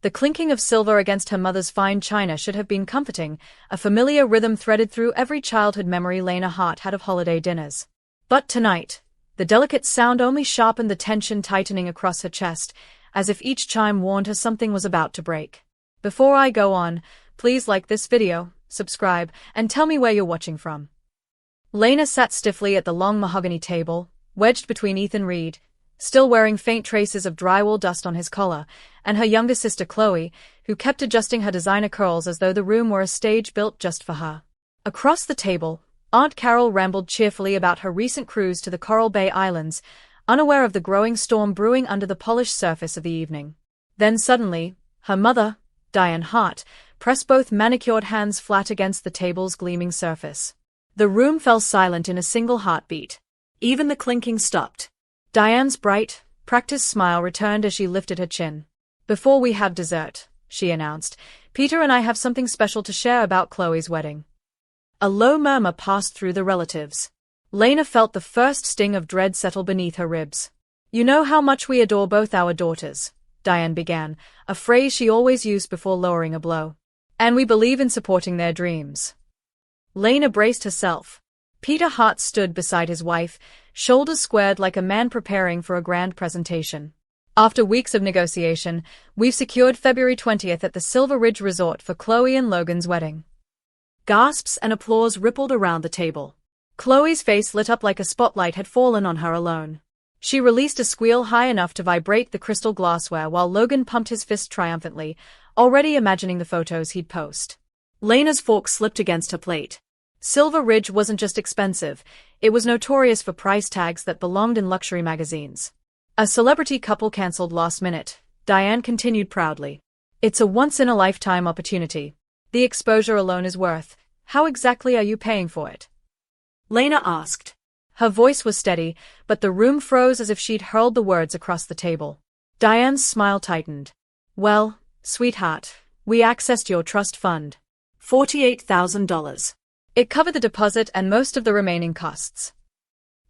The clinking of silver against her mother's fine china should have been comforting, a familiar rhythm threaded through every childhood memory Lena Hart had of holiday dinners. But tonight, the delicate sound only sharpened the tension tightening across her chest, as if each chime warned her something was about to break. Before I go on, please like this video, subscribe, and tell me where you're watching from. Lena sat stiffly at the long mahogany table, wedged between Ethan Reed, still wearing faint traces of drywall dust on his collar, and her younger sister Chloe, who kept adjusting her designer curls as though the room were a stage built just for her. Across the table, Aunt Carol rambled cheerfully about her recent cruise to the Coral Bay Islands, unaware of the growing storm brewing under the polished surface of the evening. Then suddenly, her mother, Diane Hart, pressed both manicured hands flat against the table's gleaming surface. The room fell silent in a single heartbeat. Even the clinking stopped. Diane's bright, practiced smile returned as she lifted her chin. "Before we have dessert," she announced, "Peter and I have something special to share about Chloe's wedding." A low murmur passed through the relatives. Lena felt the first sting of dread settle beneath her ribs. "You know how much we adore both our daughters," Diane began, a phrase she always used before lowering a blow. "And we believe in supporting their dreams." Lena braced herself. Peter Hart stood beside his wife, shoulders squared like a man preparing for a grand presentation. "After weeks of negotiation, we've secured February 20th at the Silver Ridge Resort for Chloe and Logan's wedding." Gasps and applause rippled around the table. Chloe's face lit up like a spotlight had fallen on her alone. She released a squeal high enough to vibrate the crystal glassware while Logan pumped his fist triumphantly, already imagining the photos he'd post. Lena's fork slipped against her plate. Silver Ridge wasn't just expensive, it was notorious for price tags that belonged in luxury magazines. "A celebrity couple cancelled last minute," Diane continued proudly. "It's a once-in-a-lifetime opportunity. The exposure alone is worth. How exactly are you paying for it?" Lena asked. Her voice was steady, but the room froze as if she'd hurled the words across the table. Diane's smile tightened. "Well, sweetheart, we accessed your trust fund. $48,000. It covered the deposit and most of the remaining costs."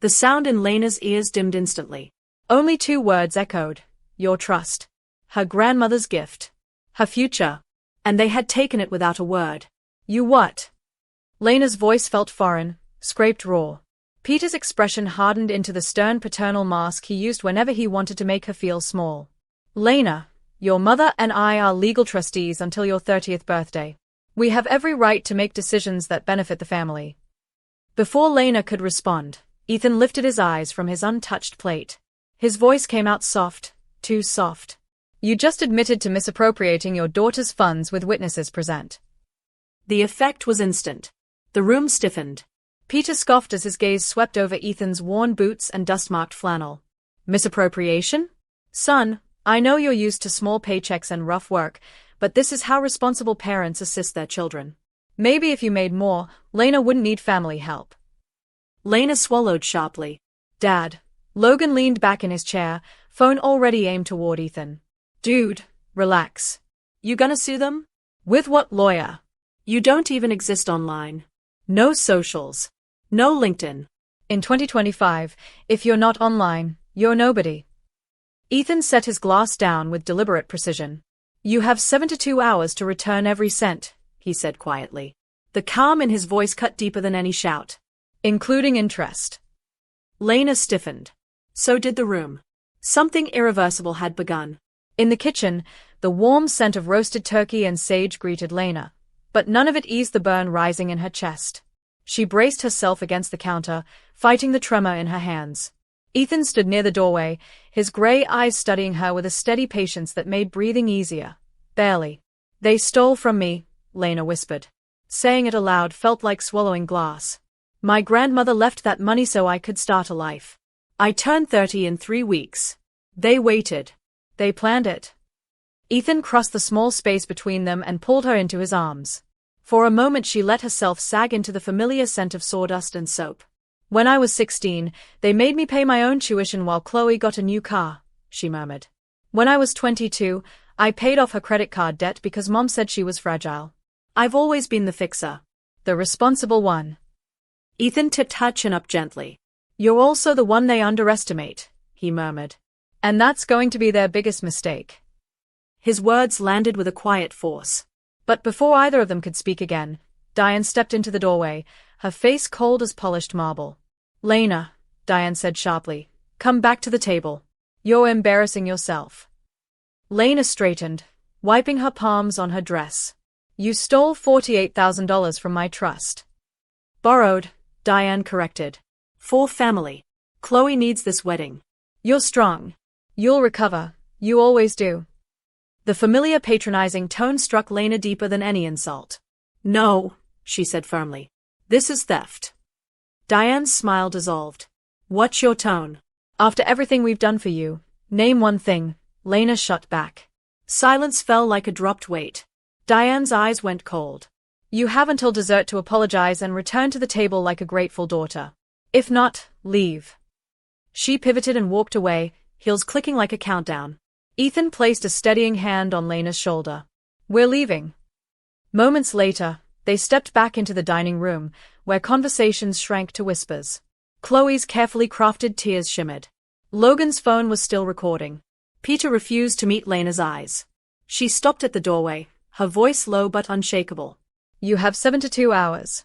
The sound in Lena's ears dimmed instantly. Only two words echoed: your trust. Her grandmother's gift. Her future. And they had taken it without a word. "You what?" Lena's voice felt foreign, scraped raw. Peter's expression hardened into the stern paternal mask he used whenever he wanted to make her feel small. "Lena, your mother and I are legal trustees until your 30th birthday. We have every right to make decisions that benefit the family." Before Lena could respond, Ethan lifted his eyes from his untouched plate. His voice came out soft, too soft. "You just admitted to misappropriating your daughter's funds with witnesses present." The effect was instant. The room stiffened. Peter scoffed as his gaze swept over Ethan's worn boots and dust-marked flannel. "Misappropriation? Son, I know you're used to small paychecks and rough work, but this is how responsible parents assist their children. Maybe if you made more, Lena wouldn't need family help." Lena swallowed sharply. "Dad." Logan leaned back in his chair, phone already aimed toward Ethan. "Dude, relax. You gonna sue them? With what lawyer? You don't even exist online. No socials. No LinkedIn. In 2025, if you're not online, you're nobody." Ethan set his glass down with deliberate precision. "You have 72 hours to return every cent," he said quietly. The calm in his voice cut deeper than any shout. "Including interest." Lena stiffened. So did the room. Something irreversible had begun. In the kitchen, the warm scent of roasted turkey and sage greeted Lena, but none of it eased the burn rising in her chest. She braced herself against the counter, fighting the tremor in her hands. Ethan stood near the doorway, his gray eyes studying her with a steady patience that made breathing easier. "Barely. They stole from me," Lena whispered. Saying it aloud felt like swallowing glass. "My grandmother left that money so I could start a life. I turned 30 in 3 weeks. They waited. They planned it." Ethan crossed the small space between them and pulled her into his arms. For a moment she let herself sag into the familiar scent of sawdust and soap. "When I was 16, they made me pay my own tuition while Chloe got a new car," she murmured. "When I was 22, I paid off her credit card debt because Mom said she was fragile. I've always been the fixer. The responsible one." Ethan tipped her chin up gently. "You're also the one they underestimate," he murmured. "And that's going to be their biggest mistake." His words landed with a quiet force. But before either of them could speak again, Diane stepped into the doorway, her face cold as polished marble. "Lena," Diane said sharply, "come back to the table. You're embarrassing yourself." Lena straightened, wiping her palms on her dress. "You stole $48,000 from my trust." "Borrowed," Diane corrected. "For family. Chloe needs this wedding." "You're strong. You'll recover. You always do." The familiar patronizing tone struck Lena deeper than any insult. "No," she said firmly. "This is theft." Diane's smile dissolved. "What's your tone?" "After everything we've done for you, name one thing." Lena shut back. Silence fell like a dropped weight. Diane's eyes went cold. "You have until dessert to apologize and return to the table like a grateful daughter. If not, leave." She pivoted and walked away, heels clicking like a countdown. Ethan placed a steadying hand on Lena's shoulder. "We're leaving." Moments later, they stepped back into the dining room, where conversations shrank to whispers. Chloe's carefully crafted tears shimmered. Logan's phone was still recording. Peter refused to meet Lena's eyes. She stopped at the doorway, her voice low but unshakable. "You have 72 hours.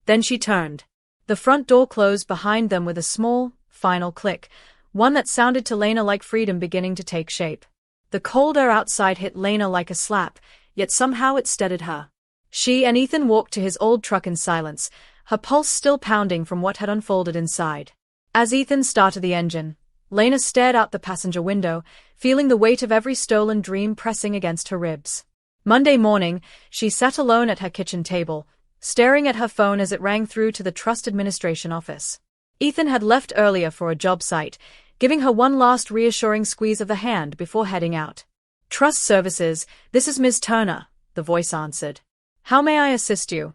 Then she turned. The front door closed behind them with a small, final click, one that sounded to Lena like freedom beginning to take shape. The cold air outside hit Lena like a slap, yet somehow it steadied her. She and Ethan walked to his old truck in silence, her pulse still pounding from what had unfolded inside. As Ethan started the engine, Lena stared out the passenger window, feeling the weight of every stolen dream pressing against her ribs. Monday morning, she sat alone at her kitchen table, staring at her phone as it rang through to the trust administration office. Ethan had left earlier for a job site, giving her one last reassuring squeeze of the hand before heading out. "Trust Services, this is Ms. Turner," the voice answered. "How may I assist you?"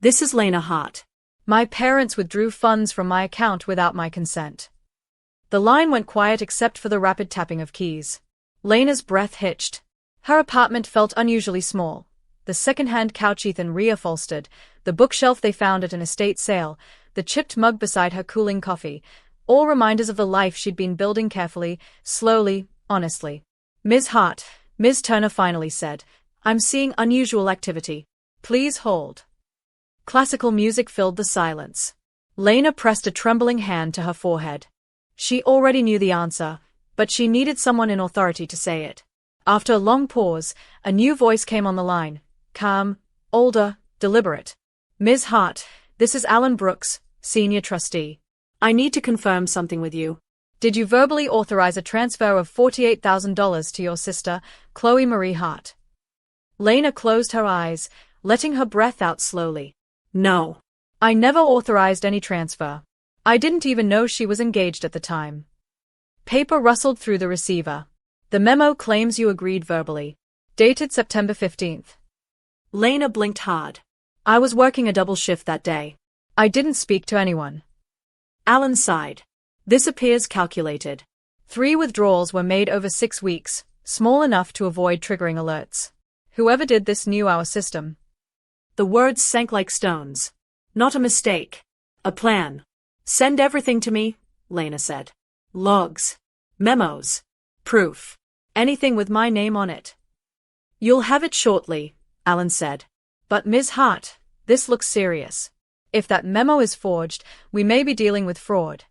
"This is Lena Hart. My parents withdrew funds from my account without my consent." The line went quiet except for the rapid tapping of keys. Lena's breath hitched. Her apartment felt unusually small. The second-hand couch Ethan reupholstered, the bookshelf they found at an estate sale, the chipped mug beside her cooling coffee, all reminders of the life she'd been building carefully, slowly, honestly. "Ms. Hart," Ms. Turner finally said, "I'm seeing unusual activity. Please hold." Classical music filled the silence. Lena pressed a trembling hand to her forehead. She already knew the answer, but she needed someone in authority to say it. After a long pause, a new voice came on the line, calm, older, deliberate. "Ms. Hart, this is Alan Brooks, Senior Trustee. I need to confirm something with you. Did you verbally authorize a transfer of $48,000 to your sister, Chloe Marie Hart?" Lena closed her eyes, letting her breath out slowly. "No. I never authorized any transfer. I didn't even know she was engaged at the time." Paper rustled through the receiver. "The memo claims you agreed verbally. Dated September 15th. Lena blinked hard. "I was working a double shift that day. I didn't speak to anyone." Alan sighed. "This appears calculated. 3 withdrawals were made over 6 weeks, small enough to avoid triggering alerts. Whoever did this knew our system." The words sank like stones. "Not a mistake. A plan. Send everything to me," Lena said. "Logs. Memos. Proof. Anything with my name on it." "You'll have it shortly," Alan said. "But Ms. Hart, this looks serious. If that memo is forged, we may be dealing with fraud."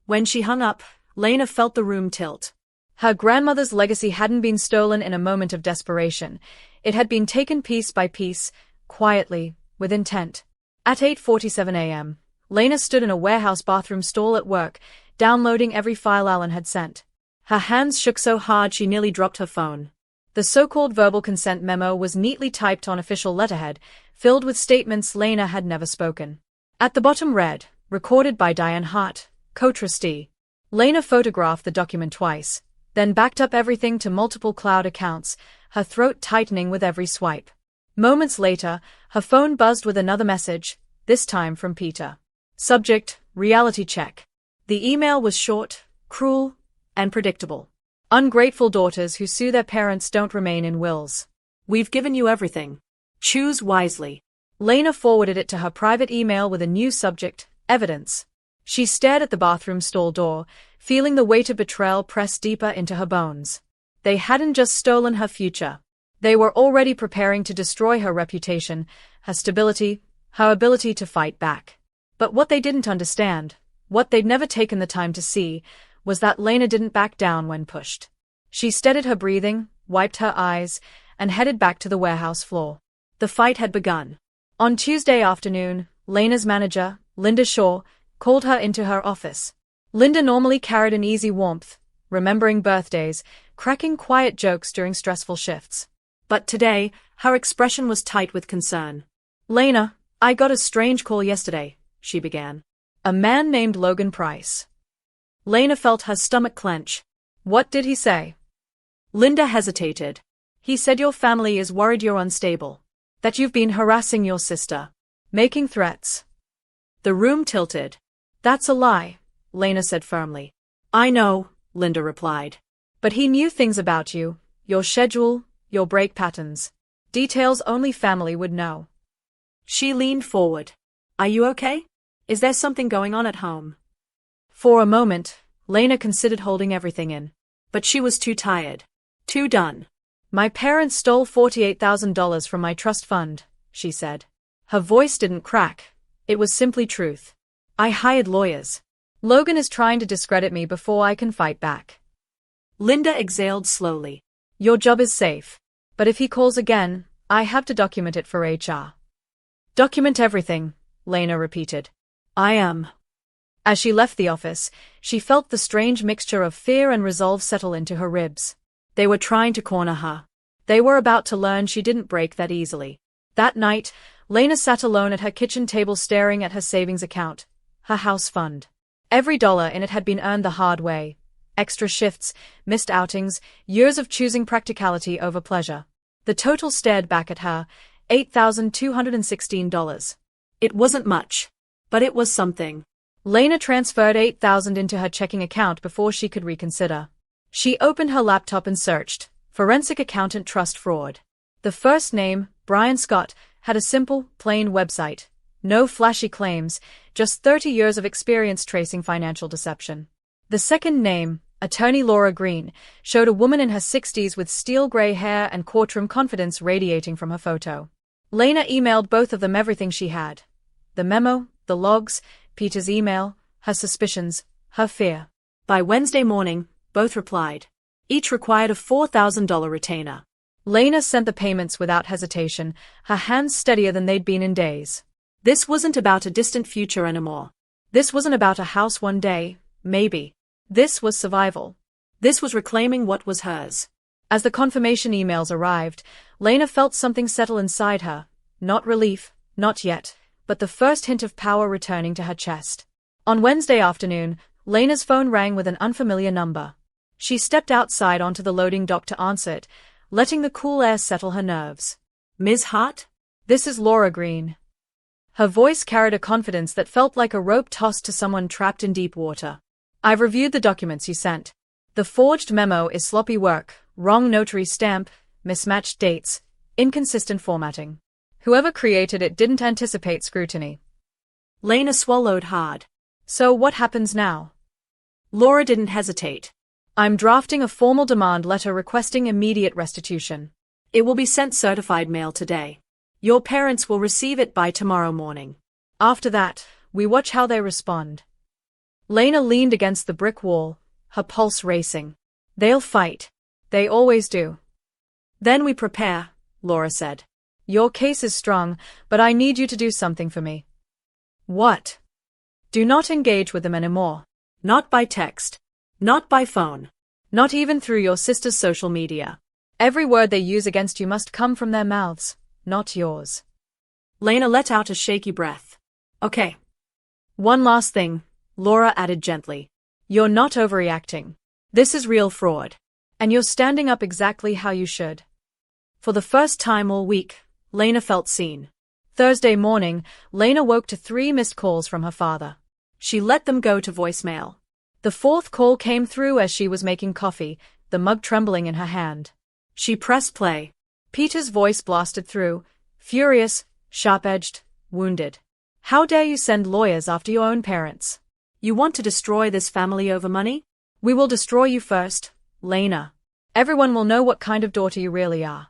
When she hung up, Lena felt the room tilt. Her grandmother's legacy hadn't been stolen in a moment of desperation. It had been taken piece by piece, quietly, with intent. At 8:47 a.m., Lena stood in a warehouse bathroom stall at work, downloading every file Alan had sent. Her hands shook so hard she nearly dropped her phone. The so-called verbal consent memo was neatly typed on official letterhead, filled with statements Lena had never spoken. At the bottom read, "Recorded by Diane Hart, co-trustee." Lena photographed the document twice, then backed up everything to multiple cloud accounts, her throat tightening with every swipe. Moments later, her phone buzzed with another message, this time from Peter. Subject, reality check. The email was short, cruel, and predictable. "Ungrateful daughters who sue their parents don't remain in wills. We've given you everything. Choose wisely." Lena forwarded it to her private email with a new subject, evidence. She stared at the bathroom stall door, feeling the weight of betrayal press deeper into her bones. They hadn't just stolen her future. They were already preparing to destroy her reputation, her stability, her ability to fight back. But what they didn't understand, what they'd never taken the time to see, was that Lena didn't back down when pushed. She steadied her breathing, wiped her eyes, and headed back to the warehouse floor. The fight had begun. On Tuesday afternoon, Lena's manager, Linda Shaw, called her into her office. Linda normally carried an easy warmth, remembering birthdays, cracking quiet jokes during stressful shifts. But today, her expression was tight with concern. "Lena, I got a strange call yesterday," she began. "A man named Logan Price." Lena felt her stomach clench. "What did he say?" Linda hesitated. "He said your family is worried you're unstable. That you've been harassing your sister. Making threats." The room tilted. "That's a lie," Lena said firmly. "I know," Linda replied. "But he knew things about you, your schedule, your break patterns. Details only family would know." She leaned forward. "Are you okay? Is there something going on at home?" For a moment, Lena considered holding everything in. But she was too tired. Too done. "My parents stole $48,000 from my trust fund," she said. Her voice didn't crack. It was simply truth. "I hired lawyers. Logan is trying to discredit me before I can fight back." Linda exhaled slowly. "Your job is safe. But if he calls again, I have to document it for HR." "Document everything," Lena repeated. "I am." As she left the office, she felt the strange mixture of fear and resolve settle into her ribs. They were trying to corner her. They were about to learn she didn't break that easily. That night, Lena sat alone at her kitchen table staring at her savings account, her house fund. Every dollar in it had been earned the hard way. Extra shifts, missed outings, years of choosing practicality over pleasure. The total stared back at her, $8,216. It wasn't much, but it was something. Lena transferred $8,000 into her checking account before she could reconsider. She opened her laptop and searched, Forensic Accountant Trust Fraud. The first name, Brian Scott, had a simple, plain website. No flashy claims, just 30 years of experience tracing financial deception. The second name, Attorney Laura Green, showed a woman in her 60s with steel gray hair and courtroom confidence radiating from her photo. Lena emailed both of them everything she had. The memo, the logs, Peter's email, her suspicions, her fear. By Wednesday morning, both replied. Each required a $4,000 retainer. Lena sent the payments without hesitation, her hands steadier than they'd been in days. This wasn't about a distant future anymore. This wasn't about a house one day, maybe. This was survival. This was reclaiming what was hers. As the confirmation emails arrived, Lena felt something settle inside her. Not relief, not yet, but the first hint of power returning to her chest. On Wednesday afternoon, Lena's phone rang with an unfamiliar number. She stepped outside onto the loading dock to answer it, letting the cool air settle her nerves. "Ms. Hart? This is Laura Green." Her voice carried a confidence that felt like a rope tossed to someone trapped in deep water. "I've reviewed the documents you sent. The forged memo is sloppy work, wrong notary stamp, mismatched dates, inconsistent formatting. Whoever created it didn't anticipate scrutiny." Lena swallowed hard. "So what happens now?" Laura didn't hesitate. "I'm drafting a formal demand letter requesting immediate restitution. It will be sent certified mail today. Your parents will receive it by tomorrow morning. After that, we watch how they respond." Lena leaned against the brick wall, her pulse racing. "They'll fight. They always do." "Then we prepare," Laura said. "Your case is strong, but I need you to do something for me." "What?" "Do not engage with them anymore. Not by text. Not by phone. Not even through your sister's social media. Every word they use against you must come from their mouths, not yours." Lena let out a shaky breath. "Okay." "One last thing," Laura added gently. "You're not overreacting. This is real fraud. And you're standing up exactly how you should." For the first time all week, Lena felt seen. Thursday morning, Lena woke to 3 missed calls from her father. She let them go to voicemail. The 4th call came through as she was making coffee, the mug trembling in her hand. She pressed play. Peter's voice blasted through, furious, sharp-edged, wounded. "How dare you send lawyers after your own parents? You want to destroy this family over money? We will destroy you first, Lena." Everyone will know what kind of daughter you really are.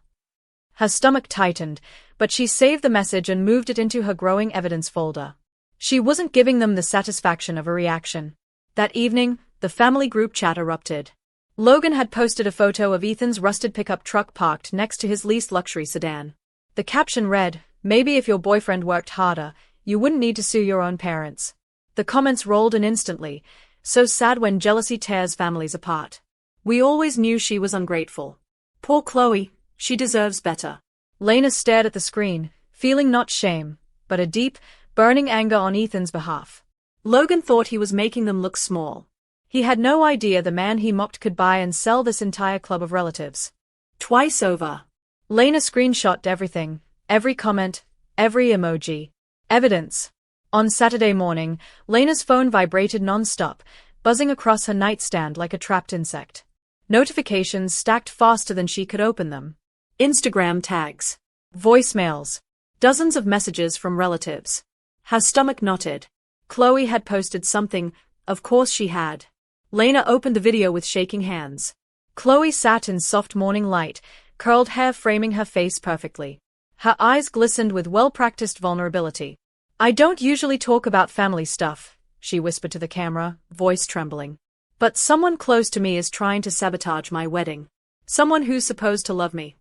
Her stomach tightened, but she saved the message and moved it into her growing evidence folder. She wasn't giving them the satisfaction of a reaction. That evening, the family group chat erupted. Logan had posted a photo of Ethan's rusted pickup truck parked next to his leased luxury sedan. The caption read, "Maybe if your boyfriend worked harder, you wouldn't need to sue your own parents." The comments rolled in instantly. "So sad when jealousy tears families apart. We always knew she was ungrateful. Poor Chloe, she deserves better." Lena stared at the screen, feeling not shame, but a deep, burning anger on Ethan's behalf. Logan thought he was making them look small. He had no idea the man he mocked could buy and sell this entire club of relatives. Twice over. Lena screenshotted everything, every comment, every emoji. Evidence. On Saturday morning, Lena's phone vibrated non-stop, buzzing across her nightstand like a trapped insect. Notifications stacked faster than she could open them. Instagram tags. Voicemails. Dozens of messages from relatives. Her stomach knotted. Chloe had posted something, of course she had. Lena opened the video with shaking hands. Chloe sat in soft morning light, curled hair framing her face perfectly. Her eyes glistened with well-practiced vulnerability. "I don't usually talk about family stuff," she whispered to the camera, voice trembling. "But someone close to me is trying to sabotage my wedding. Someone who's supposed to love me."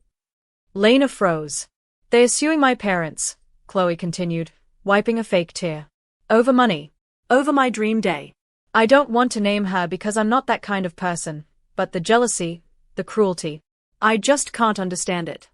Lena froze. "They're suing my parents," Chloe continued, wiping a fake tear. "Over money. Over my dream day. I don't want to name her because I'm not that kind of person, but the jealousy, the cruelty. I just can't understand it."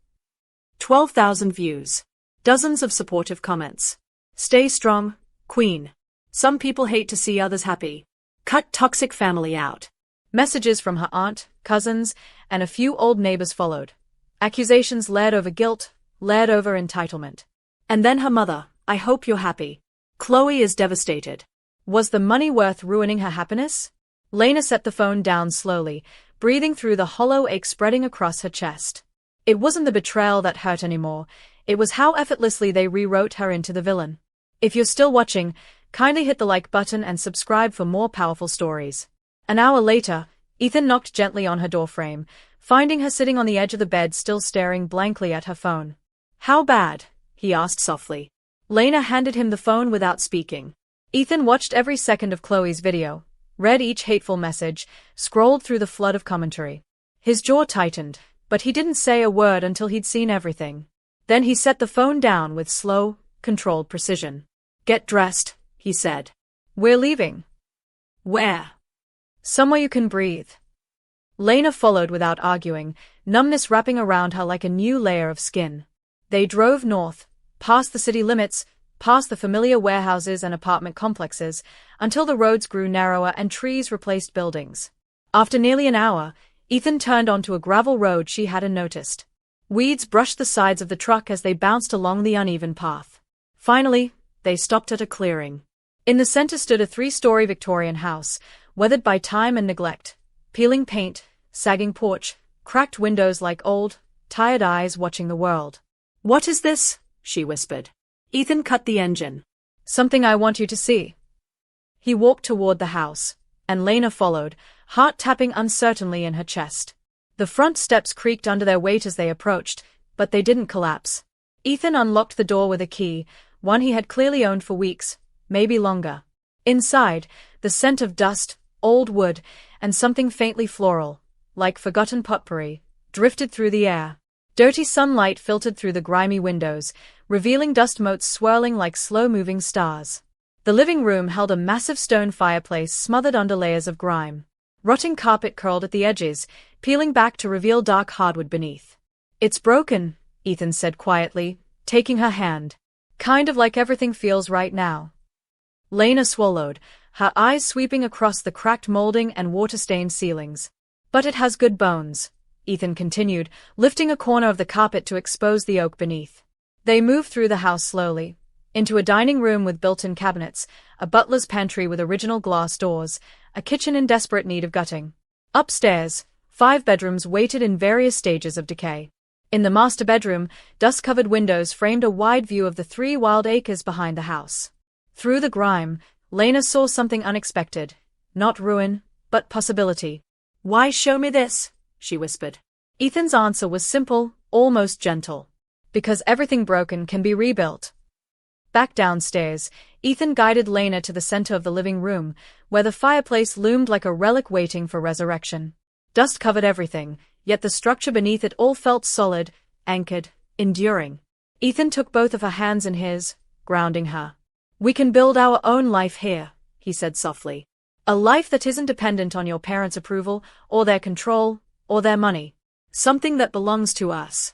12,000 views. Dozens of supportive comments. "Stay strong, Queen. Some people hate to see others happy. Cut toxic family out." Messages from her aunt, cousins, and a few old neighbors followed. Accusations layered over guilt, layered over entitlement. And then her mother, "I hope you're happy. Chloe is devastated." Was the money worth ruining her happiness? Lena set the phone down slowly, breathing through the hollow ache spreading across her chest. It wasn't the betrayal that hurt anymore, it was how effortlessly they rewrote her into the villain. If you're still watching, kindly hit the like button and subscribe for more powerful stories. An hour later, Ethan knocked gently on her doorframe, finding her sitting on the edge of the bed still staring blankly at her phone. "How bad?" he asked softly. Lena handed him the phone without speaking. Ethan watched every second of Chloe's video, read each hateful message, scrolled through the flood of commentary. His jaw tightened, but he didn't say a word until he'd seen everything. Then he set the phone down with slow, controlled precision. "Get dressed," he said. "We're leaving." "Where?" "Somewhere you can breathe." Lena followed without arguing, numbness wrapping around her like a new layer of skin. They drove north, past the city limits, past the familiar warehouses and apartment complexes, until the roads grew narrower and trees replaced buildings. After nearly an hour, Ethan turned onto a gravel road she hadn't noticed. Weeds brushed the sides of the truck as they bounced along the uneven path. Finally, they stopped at a clearing. In the center stood a 3-story Victorian house, weathered by time and neglect. Peeling paint, sagging porch, cracked windows like old, tired eyes watching the world. "What is this?" she whispered. Ethan cut the engine. "Something I want you to see." He walked toward the house, and Lena followed, heart tapping uncertainly in her chest. The front steps creaked under their weight as they approached, but they didn't collapse. Ethan unlocked the door with a key, one he had clearly owned for weeks, maybe longer. Inside, the scent of dust, old wood, and something faintly floral, like forgotten potpourri, drifted through the air. Dirty sunlight filtered through the grimy windows, revealing dust motes swirling like slow-moving stars. The living room held a massive stone fireplace smothered under layers of grime. Rotting carpet curled at the edges, peeling back to reveal dark hardwood beneath. "It's broken," Ethan said quietly, taking her hand. "Kind of like everything feels right now." Lena swallowed, her eyes sweeping across the cracked molding and water-stained ceilings. "But it has good bones," Ethan continued, lifting a corner of the carpet to expose the oak beneath. They moved through the house slowly, into a dining room with built-in cabinets, a butler's pantry with original glass doors, a kitchen in desperate need of gutting. Upstairs, 5 bedrooms waited in various stages of decay. In the master bedroom, dust-covered windows framed a wide view of the 3 wild acres behind the house. Through the grime, Lena saw something unexpected, not ruin, but possibility. "Why show me this?" she whispered. Ethan's answer was simple, almost gentle. Because everything broken can be rebuilt. Back downstairs, Ethan guided Lena to the center of the living room, where the fireplace loomed like a relic waiting for resurrection. Dust covered everything, yet the structure beneath it all felt solid, anchored, enduring. Ethan took both of her hands in his, grounding her. "We can build our own life here," he said softly. "A life that isn't dependent on your parents' approval, or their control, or their money. Something that belongs to us."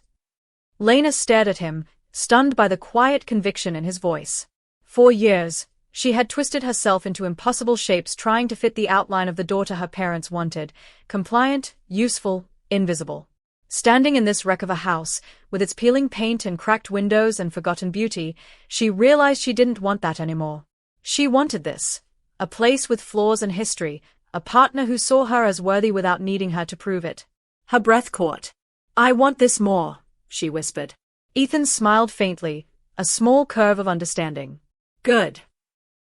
Lena stared at him, stunned by the quiet conviction in his voice. For years, she had twisted herself into impossible shapes trying to fit the outline of the daughter her parents wanted, compliant, useful, invisible. Standing in this wreck of a house, with its peeling paint and cracked windows and forgotten beauty, she realized she didn't want that anymore. She wanted this. A place with flaws and history, a partner who saw her as worthy without needing her to prove it. Her breath caught. "I want this more," she whispered. Ethan smiled faintly, a small curve of understanding. "Good."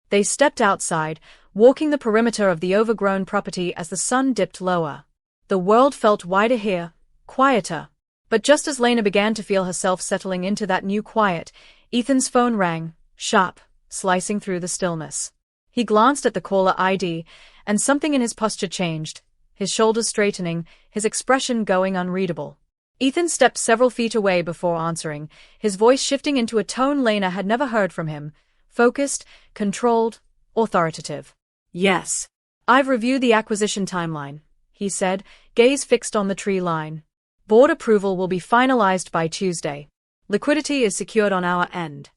They stepped outside, walking the perimeter of the overgrown property as the sun dipped lower. The world felt wider here, quieter. But just as Lena began to feel herself settling into that new quiet, Ethan's phone rang, sharp, slicing through the stillness. He glanced at the caller ID, and something in his posture changed, his shoulders straightening, his expression going unreadable. Ethan stepped several feet away before answering, his voice shifting into a tone Lena had never heard from him, focused, controlled, authoritative. "Yes. I've reviewed the acquisition timeline," he said, gaze fixed on the tree line. "Board approval will be finalized by Tuesday. Liquidity is secured on our end."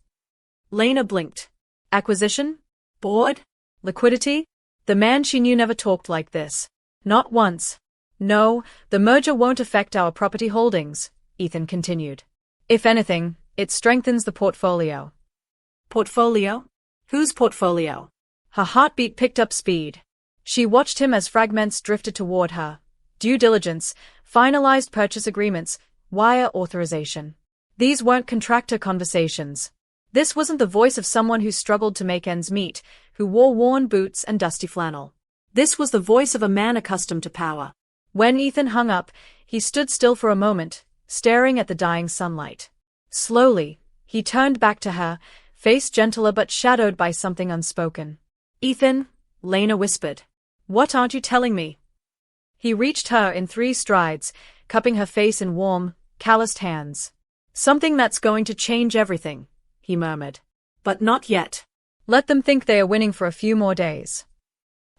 Lena blinked. Acquisition? Board? Liquidity? The man she knew never talked like this. Not once. "No, the merger won't affect our property holdings," Ethan continued. "If anything, it strengthens the portfolio." Portfolio? Whose portfolio? Her heartbeat picked up speed. She watched him as fragments drifted toward her. Due diligence, finalized purchase agreements, wire authorization. These weren't contractor conversations. This wasn't the voice of someone who struggled to make ends meet, who wore worn boots and dusty flannel. This was the voice of a man accustomed to power. When Ethan hung up, he stood still for a moment, staring at the dying sunlight. Slowly, he turned back to her, face gentler but shadowed by something unspoken. "Ethan," Lena whispered. "What aren't you telling me?" He reached her in 3 strides, cupping her face in warm, calloused hands. "Something that's going to change everything," he murmured. "But not yet. Let them think they are winning for a few more days."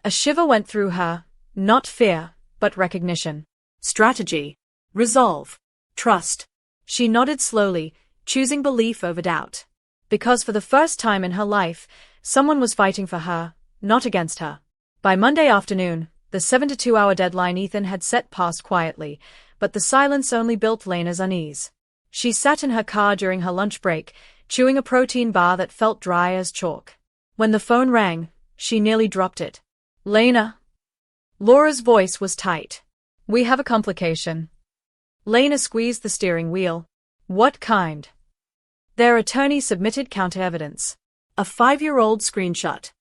A shiver went through her, not fear, but recognition. Strategy. Resolve. Trust. She nodded slowly, choosing belief over doubt. Because for the first time in her life, someone was fighting for her, not against her. By Monday afternoon, the 72-hour deadline Ethan had set passed quietly, but the silence only built Lena's unease. She sat in her car during her lunch break, chewing a protein bar that felt dry as chalk. When the phone rang, she nearly dropped it. "Lena?" Laura's voice was tight. "We have a complication." Lena squeezed the steering wheel. "What kind?" Their attorney submitted counter-evidence. A 5-year-old screenshot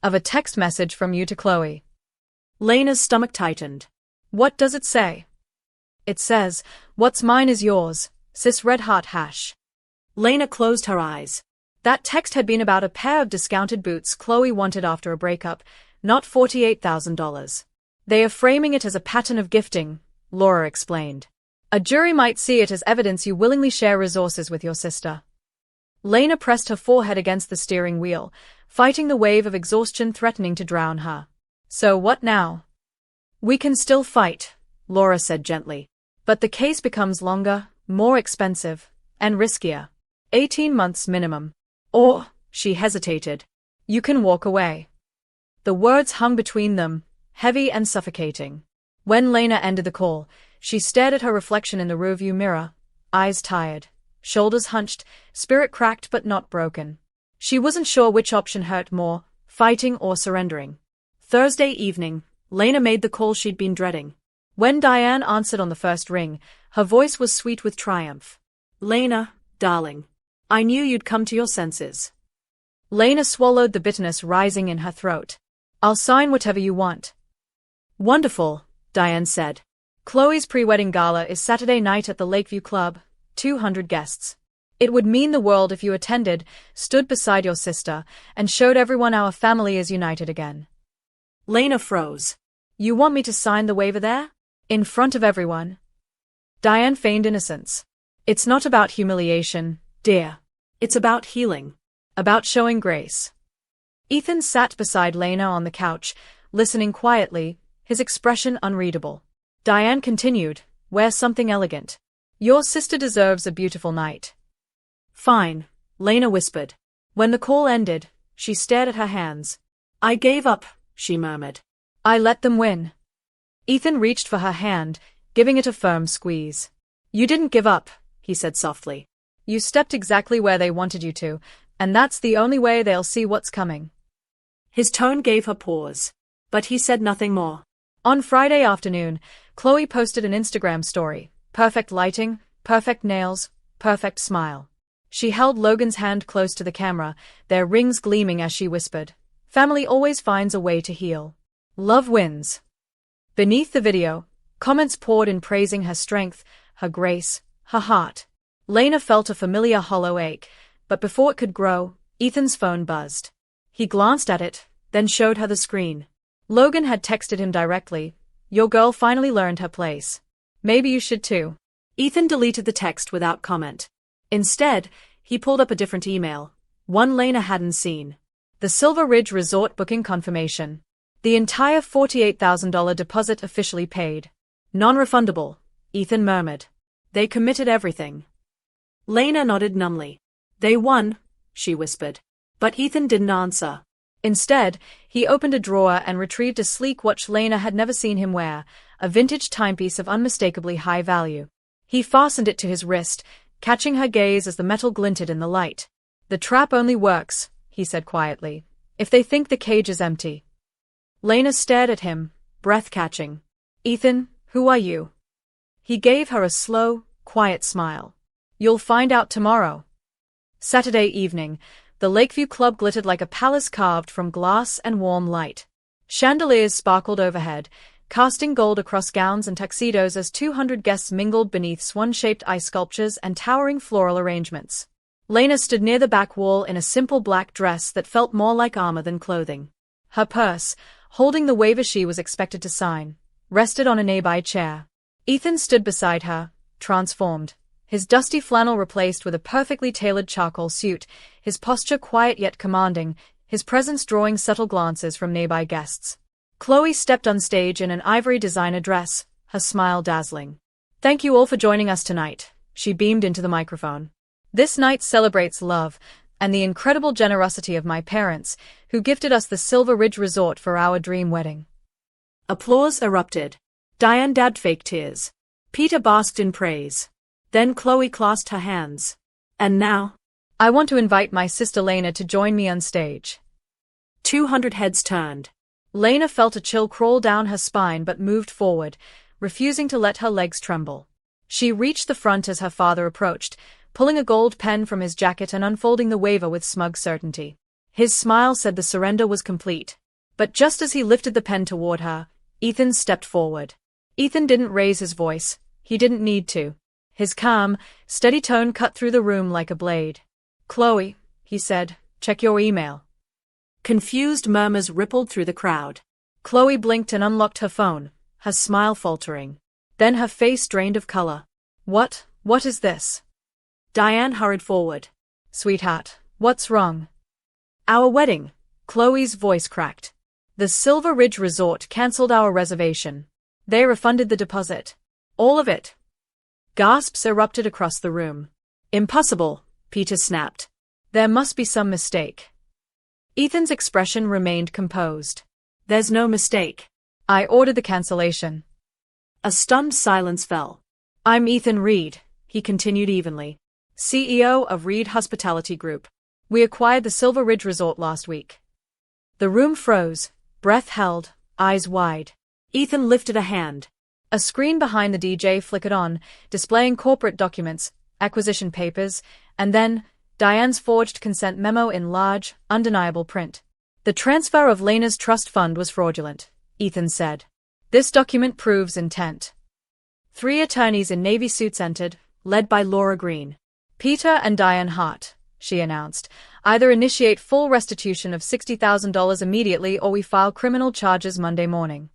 of a text message from you to Chloe. Lena's stomach tightened. "What does it say?" "It says, 'What's mine is yours, sis red heart hash.'" Lena closed her eyes. That text had been about a pair of discounted boots Chloe wanted after a breakup, not $48,000. "They are framing it as a pattern of gifting," Laura explained. "A jury might see it as evidence you willingly share resources with your sister." Lena pressed her forehead against the steering wheel, fighting the wave of exhaustion threatening to drown her. "So what now?" "We can still fight," Laura said gently. "But the case becomes longer, more expensive, and riskier. 18 months minimum. Or," she hesitated, "you can walk away." The words hung between them, heavy and suffocating. When Lena ended the call, she stared at her reflection in the rearview mirror, eyes tired, shoulders hunched, spirit cracked but not broken. She wasn't sure which option hurt more, fighting or surrendering. Thursday evening, Lena made the call she'd been dreading. When Diane answered on the first ring, her voice was sweet with triumph. "Lena, darling. I knew you'd come to your senses." Lena swallowed the bitterness rising in her throat. "I'll sign whatever you want." "Wonderful," Diane said. Chloe's pre-wedding gala is Saturday night at the Lakeview Club, 200 guests. It would mean the world if you attended, stood beside your sister, and showed everyone our family is united again. Lena froze. You want me to sign the waiver there? In front of everyone? Diane feigned innocence. It's not about humiliation, dear. It's about healing. About showing grace. Ethan sat beside Lena on the couch, listening quietly, his expression unreadable. Diane continued, wear something elegant. Your sister deserves a beautiful night. Fine, Lena whispered. When the call ended, she stared at her hands. I gave up, she murmured. I let them win. Ethan reached for her hand, giving it a firm squeeze. You didn't give up, he said softly. You stepped exactly where they wanted you to, and that's the only way they'll see what's coming. His tone gave her pause, but he said nothing more. On Friday afternoon, Chloe posted an Instagram story. Perfect lighting, perfect nails, perfect smile. She held Logan's hand close to the camera, their rings gleaming as she whispered, family always finds a way to heal. Love wins. Beneath the video, comments poured in praising her strength, her grace, her heart. Lena felt a familiar hollow ache, but before it could grow, Ethan's phone buzzed. He glanced at it, then showed her the screen. Logan had texted him directly, your girl finally learned her place. Maybe you should too. Ethan deleted the text without comment. Instead, he pulled up a different email, one Lena hadn't seen. The Silver Ridge Resort booking confirmation. The entire $48,000 deposit officially paid. Non-refundable, Ethan murmured. They committed everything. Lena nodded numbly. They won, she whispered. But Ethan didn't answer. Instead, he opened a drawer and retrieved a sleek watch Lena had never seen him wear, a vintage timepiece of unmistakably high value. He fastened it to his wrist, catching her gaze as the metal glinted in the light. The trap only works, he said quietly, if they think the cage is empty. Lena stared at him, breath-catching. Ethan, who are you? He gave her a slow, quiet smile. You'll find out tomorrow. Saturday evening, the Lakeview Club glittered like a palace carved from glass and warm light. Chandeliers sparkled overhead, casting gold across gowns and tuxedos as 200 guests mingled beneath swan-shaped ice sculptures and towering floral arrangements. Lena stood near the back wall in a simple black dress that felt more like armor than clothing. Her purse, holding the waiver she was expected to sign, rested on a nearby chair. Ethan stood beside her, transformed. His dusty flannel replaced with a perfectly tailored charcoal suit, his posture quiet yet commanding, his presence drawing subtle glances from nearby guests. Chloe stepped on stage in an ivory designer dress, her smile dazzling. Thank you all for joining us tonight, she beamed into the microphone. This night celebrates love, and the incredible generosity of my parents, who gifted us the Silver Ridge Resort for our dream wedding. Applause erupted. Diane dabbed fake tears. Peter basked in praise. Then Chloe clasped her hands. And now? I want to invite my sister Lena to join me on stage. 200 heads turned. Lena felt a chill crawl down her spine but moved forward, refusing to let her legs tremble. She reached the front as her father approached, pulling a gold pen from his jacket and unfolding the waiver with smug certainty. His smile said the surrender was complete. But just as he lifted the pen toward her, Ethan stepped forward. Ethan didn't raise his voice. He didn't need to. His calm, steady tone cut through the room like a blade. Chloe, he said, check your email. Confused murmurs rippled through the crowd. Chloe blinked and unlocked her phone, her smile faltering. Then her face drained of color. What is this? Diane hurried forward. Sweetheart, what's wrong? Our wedding, Chloe's voice cracked. The Silver Ridge Resort canceled our reservation. They refunded the deposit. All of it. Gasps erupted across the room. Impossible, Peter snapped. There must be some mistake. Ethan's expression remained composed. There's no mistake. I ordered the cancellation. A stunned silence fell. I'm Ethan Reed, he continued evenly, CEO of Reed Hospitality Group. We acquired the Silver Ridge Resort last week. The room froze, breath held, eyes wide. Ethan lifted a hand. A screen behind the DJ flickered on, displaying corporate documents, acquisition papers, and then Diane's forged consent memo in large, undeniable print. The transfer of Lena's trust fund was fraudulent, Ethan said. This document proves intent. 3 attorneys in navy suits entered, led by Laura Green. Peter and Diane Hart, she announced. Either initiate full restitution of $60,000 immediately or we file criminal charges Monday morning.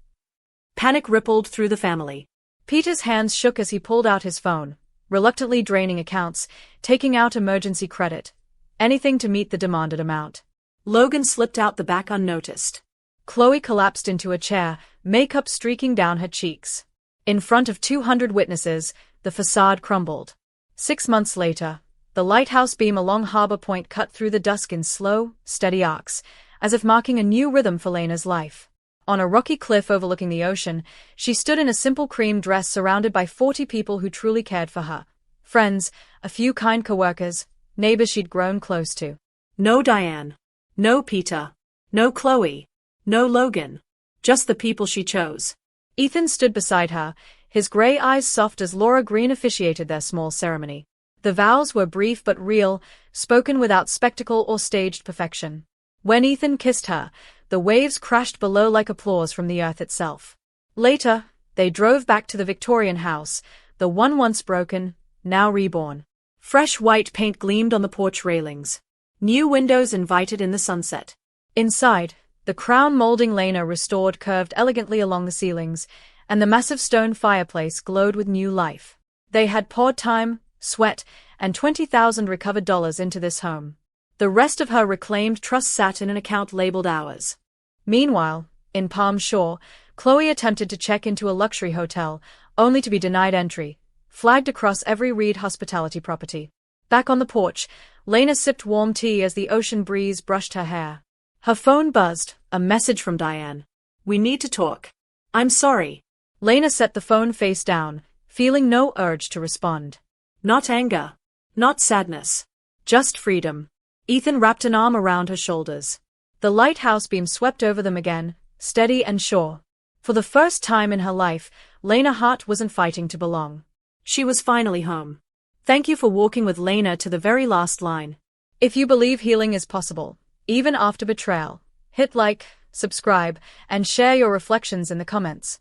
Panic rippled through the family. Peter's hands shook as he pulled out his phone, reluctantly draining accounts, taking out emergency credit. Anything to meet the demanded amount. Logan slipped out the back unnoticed. Chloe collapsed into a chair, makeup streaking down her cheeks. In front of 200 witnesses, the facade crumbled. 6 months later, the lighthouse beam along Harbor Point cut through the dusk in slow, steady arcs, as if marking a new rhythm for Lena's life. On a rocky cliff overlooking the ocean, she stood in a simple cream dress surrounded by 40 people who truly cared for her. Friends, a few kind coworkers, neighbors she'd grown close to. No Diane. No Peter. No Chloe. No Logan. Just the people she chose. Ethan stood beside her, his gray eyes soft as Laura Green officiated their small ceremony. The vows were brief but real, spoken without spectacle or staged perfection. When Ethan kissed her, the waves crashed below like applause from the earth itself. Later, they drove back to the Victorian house, the one once broken, now reborn. Fresh white paint gleamed on the porch railings. New windows invited in the sunset. Inside, the crown molding Lena restored curved elegantly along the ceilings, and the massive stone fireplace glowed with new life. They had poured time, sweat, and $20,000 recovered dollars into this home. The rest of her reclaimed trust sat in an account labeled ours. Meanwhile, in Palm Shore, Chloe attempted to check into a luxury hotel, only to be denied entry, flagged across every Reed hospitality property. Back on the porch, Lena sipped warm tea as the ocean breeze brushed her hair. Her phone buzzed, a message from Diane. We need to talk. I'm sorry. Lena set the phone face down, feeling no urge to respond. Not anger. Not sadness. Just freedom. Ethan wrapped an arm around her shoulders. The lighthouse beam swept over them again, steady and sure. For the first time in her life, Lena Hart wasn't fighting to belong. She was finally home. Thank you for walking with Lena to the very last line. If you believe healing is possible, even after betrayal, hit like, subscribe, and share your reflections in the comments.